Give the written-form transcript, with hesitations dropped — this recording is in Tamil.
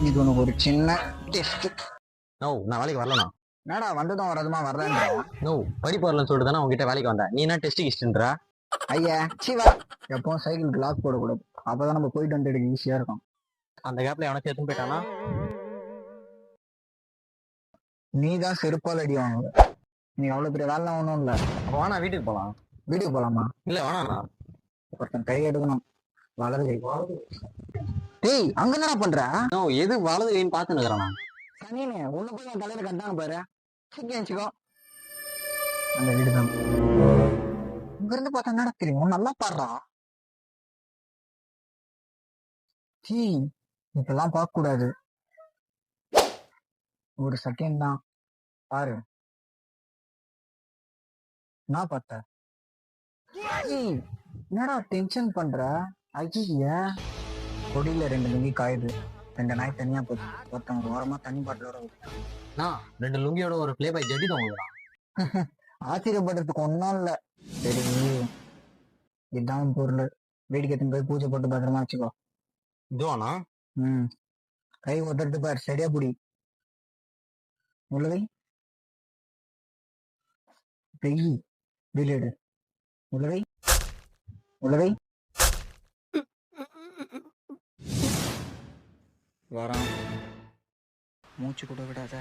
இது உனக்கு ஒரு சின்ன டெஸ்ட். நோ, நான் வேலைக்கு வரலண்ணா. என்னடா வந்ததும் வரதுமா வர்றேன்ற? நோ, படிப்பு வரலன்னு சொல்லிட்டு தானே உங்ககிட்ட வேலைக்கு வந்தேன். நீ என்ன டெஸ்ட் கிஸ்ட்ன்றா? ஐயா சிவா, எப்பவும் சைக்கிளுக்கு லாக் போடக்கூடாது. அப்பதான் நம்ம போயிட்டு வந்துட்டு ஈஸியா இருக்கும். அந்த கேப்ல எவனா சேர்த்து போயிட்டானா? நீ தான் செருப்பால் அடி வாங்குவ. நீ அவ்வளவு பெரிய வேலை ஒன்றும் இல்லை. அப்ப வேணா வீட்டுக்கு போலாம். வீட்டுக்கு போலாமா? இல்ல வேணாண்ணா. ஒருத்தன் கை எடுக்கணும். வலது கை. டேய், அங்க என்னடா பண்ற? நோ, எது வலது கைன்னு பார்த்துன்னு இருக்கிறானா? சனினே, உன்னை போய் என் தலையில கட்டாங்க பாரு. சிக்கி வச்சுக்கோ. அந்த வீடு தான். இங்க இருந்து பார்த்தா என்னடா தெரியும்? நல்லா பாடுறா. சீ, இப்பெல்லாம் பார்க்க கூடாது. ஒரு செகண்ட் தான் பாரு. நான் பார்த்தேன். என்னடா டென்ஷன் பண்ற? ஐய, கொடியில 2 லுங்கி காயுது. 2 நாய் தனியா போகுது. ஒருத்தவங்க ஓரமா தண்ணி பாட்டிலோட நான் 2 லுங்கியோட ஒரு பிளே பாய் ஜட்டி தான் உங்களுக்கு. ஆச்சரியப்படுறதுக்கு ஒன்றும் இல்லை. சரி, இதுதான் பொருள். வீட்டுக்கு எடுத்துன்னு போய் பூஜை போட்டு பத்திரமா வச்சுக்கோ. இதுவாண்ணா? கை ஒத்தட்டு பாரு, சரியா புடி. உள்ளவை பெய் வெளியிடு. உள்ளவை உள்ளவை வரான். மூச்சு கூட விடாத.